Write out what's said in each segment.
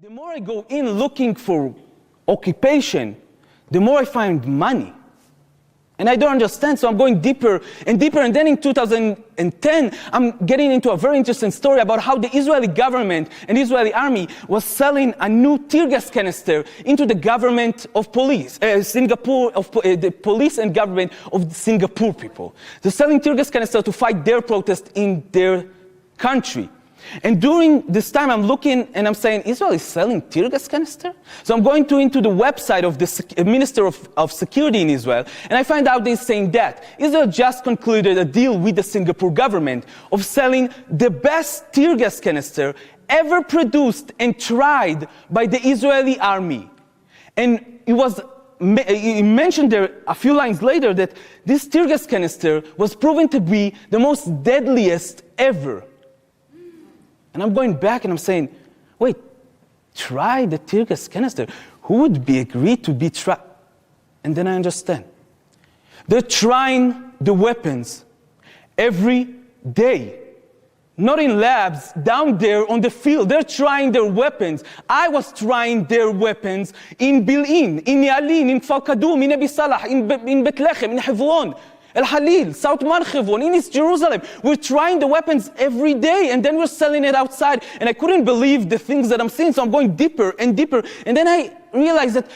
The more I go in looking for occupation, the more I find money. And I don't understand, so I'm going deeper and deeper. And then in 2010, I'm getting into a very interesting story about how the Israeli government and the Israeli army was selling a new tear gas canister into the government of police, the police and government of the Singapore people. They're selling tear gas canister to fight their protest in their country. And during this time, I'm looking and I'm saying, Israel is selling tear gas canister? So I'm going into the website of the Minister of Security in Israel, and I find out they're saying that Israel just concluded a deal with the Singapore government of selling the best tear gas canister ever produced and tried by the Israeli army. And it mentioned there a few lines later that this tear gas canister was proven to be the most deadliest ever. And I'm going back and I'm saying, wait, try the tear gas canister. Who would be agreed to be tried? And then I understand. They're trying the weapons every day. Not in labs, down there on the field. They're trying their weapons. I was trying their weapons in Bil'in, in Yalin, in Kfar Kadum, in Abi Salah, in Bethlehem, in Hebron. El-Halil, South Marchevon, in East Jerusalem. We're trying the weapons every day, and then we're selling it outside. And I couldn't believe the things that I'm seeing, so I'm going deeper and deeper. And then I realized that,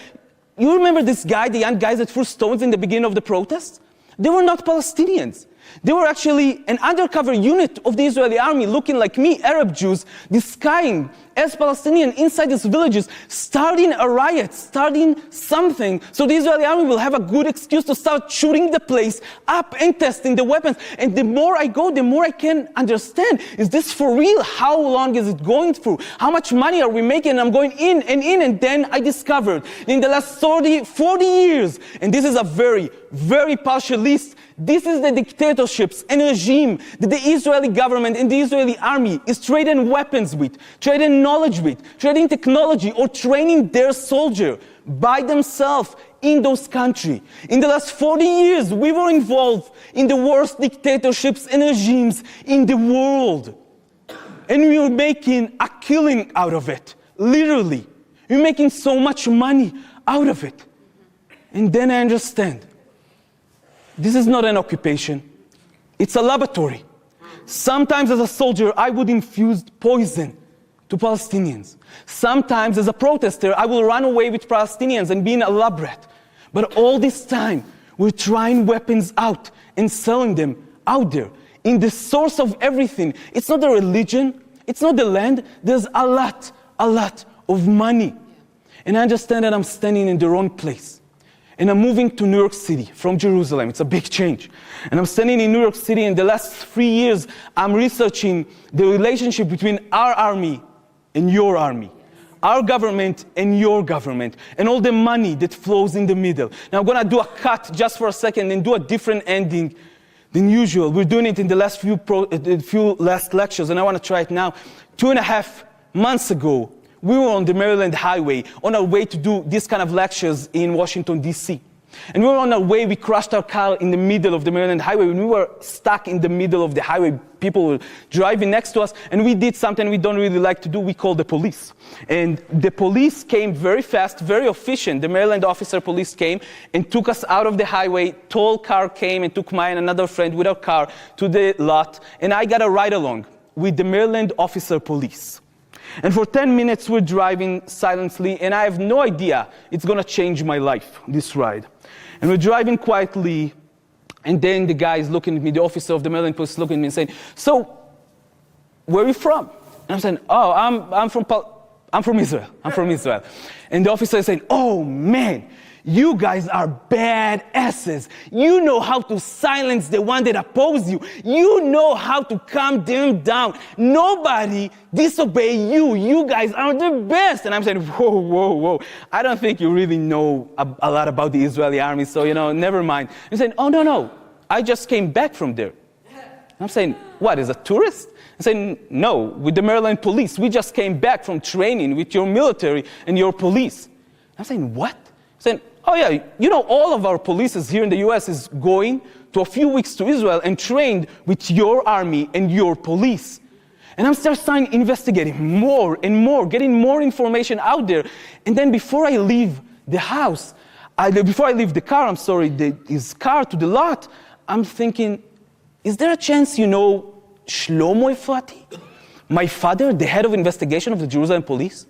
you remember this guy, the young guys that threw stones in the beginning of the protest? They were not Palestinians. They were actually an undercover unit of the Israeli army, looking like me, Arab Jews, disguising as Palestinian inside these villages, starting a riot, starting something, so the Israeli army will have a good excuse to start shooting the place up and testing the weapons. And the more I go, the more I can understand, is this for real? How long is it going through? How much money are we making? And I'm going in, and then I discovered in the last 40 years, and this is a very, very partial list, this is the dictatorships and regime that the Israeli government and the Israeli army is trading weapons with, trading knowledge with, trading technology, or training their soldier by themselves in those countries. In the last 40 years, we were involved in the worst dictatorships and regimes in the world. And we were making a killing out of it, literally. We're making so much money out of it. And then I understand. This is not an occupation. It's a laboratory. Sometimes as a soldier, I would infuse poison to Palestinians. Sometimes as a protester, I will run away with Palestinians and be in a lab rat. But all this time, we're trying weapons out and selling them out there. In the source of everything, it's not the religion, it's not the land, there's a lot of money. And I understand that I'm standing in the wrong place. And I'm moving to New York City from Jerusalem. It's a big change. And I'm standing in New York City. In the last 3 years, I'm researching the relationship between our army and your army, our government and your government, and all the money that flows in the middle. Now I'm going to do a cut just for a second and do a different ending than usual. We're doing it in the last few last lectures, and I want to try it now. 2.5 months ago, we were on the Maryland highway on our way to do this kind of lectures in Washington, D.C. And we were on our way, we crashed our car in the middle of the Maryland highway. When we were stuck in the middle of the highway, people were driving next to us, and we did something we don't really like to do. We called the police. And the police came very fast, very efficient. The Maryland officer police came and took us out of the highway. Tall car came and took my and another friend with our car to the lot. And I got a ride along with the Maryland officer police. And for 10 minutes, we're driving silently, and I have no idea it's going to change my life, this ride. And we're driving quietly, and then the guy is looking at me, the officer of the Maryland police is looking at me and saying, so, where are you from? And I'm saying, oh, I'm from Israel. I'm from Israel. And the officer is saying, oh, man, you guys are badasses. You know how to silence the one that opposes you. You know how to calm them down. Nobody disobey you. You guys are the best. And I'm saying, whoa. I don't think you really know a lot about the Israeli army, so, never mind. I'm saying, oh, no. I just came back from there. I'm saying, what, as a tourist? I'm saying, no, with the Maryland police. We just came back from training with your military and your police. I'm saying, what? I'm saying, oh yeah, all of our police here in the US is going to a few weeks to Israel and trained with your army and your police. And I'm starting investigating more and more, getting more information out there. And then before I leave the house, before I leave the car, his car to the lot, I'm thinking, is there a chance you know Shlomo Efrati? My father, the head of investigation of the Jerusalem police?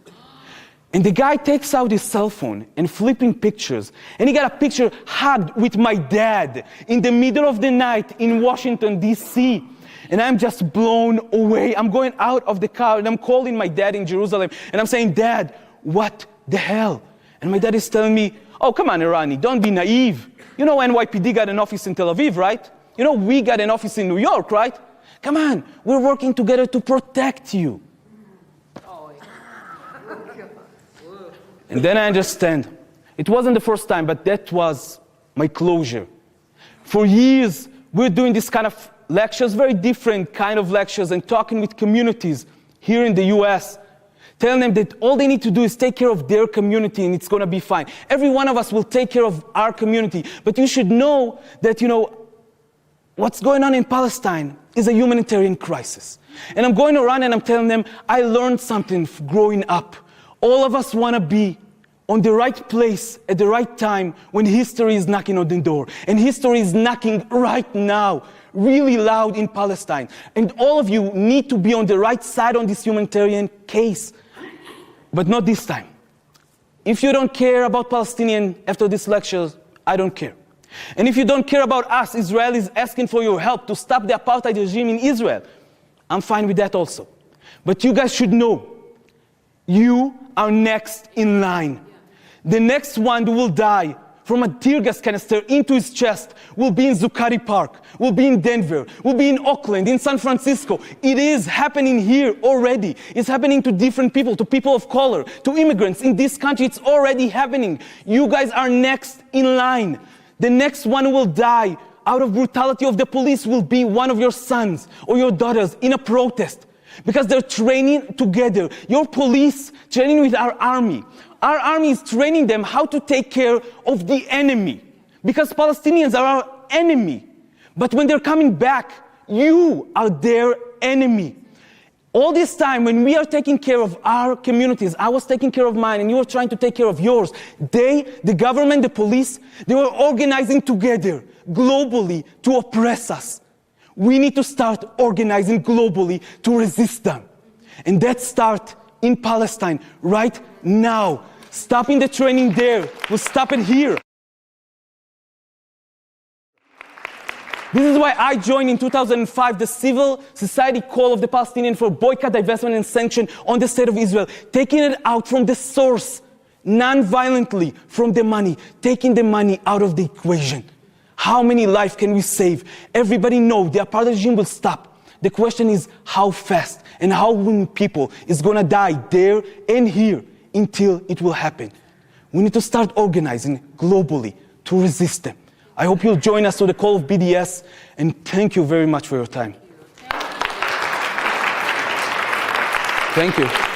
And the guy takes out his cell phone and flipping pictures. And he got a picture hugged with my dad in the middle of the night in Washington, D.C. And I'm just blown away. I'm going out of the car and I'm calling my dad in Jerusalem. And I'm saying, Dad, what the hell? And my dad is telling me, oh, come on, Irani, don't be naive. You know NYPD got an office in Tel Aviv, right? You know we got an office in New York, right? Come on, we're working together to protect you. And then I understand. It wasn't the first time, but that was my closure. For years, we're doing this kind of lectures, very different kind of lectures, and talking with communities here in the US, telling them that all they need to do is take care of their community and it's going to be fine. Every one of us will take care of our community. But you should know that, what's going on in Palestine is a humanitarian crisis. And I'm going around and I'm telling them, I learned something growing up. All of us want to be on the right place at the right time when history is knocking on the door. And history is knocking right now, really loud in Palestine. And all of you need to be on the right side on this humanitarian case. But not this time. If you don't care about Palestinians after these lectures, I don't care. And if you don't care about us, Israelis asking for your help to stop the apartheid regime in Israel, I'm fine with that also. But you guys should know, you are next in line. The next one who will die from a tear gas canister into his chest will be in Zuccotti Park, will be in Denver, will be in Oakland, in San Francisco. It is happening here already. It's happening to different people, to people of color, to immigrants. In this country, it's already happening. You guys are next in line. The next one who will die out of brutality of the police will be one of your sons or your daughters in a protest. Because they're training together. Your police training with our army. Our army is training them how to take care of the enemy. Because Palestinians are our enemy. But when they're coming back, you are their enemy. All this time, when we are taking care of our communities, I was taking care of mine and you were trying to take care of yours. The government, the police, they were organizing together globally to oppress us. We need to start organizing globally to resist them. And that starts in Palestine right now. Stopping the training there will stop it here. This is why I joined in 2005 the civil society call of the Palestinians for boycott, divestment, and sanction on the state of Israel, taking it out from the source, non-violently from the money, taking the money out of the equation. How many lives can we save? Everybody knows the apartheid regime will stop. The question is how fast and how many people is going to die there and here until it will happen. We need to start organizing globally to resist them. I hope you'll join us to the call of BDS, and thank you very much for your time. Thank you.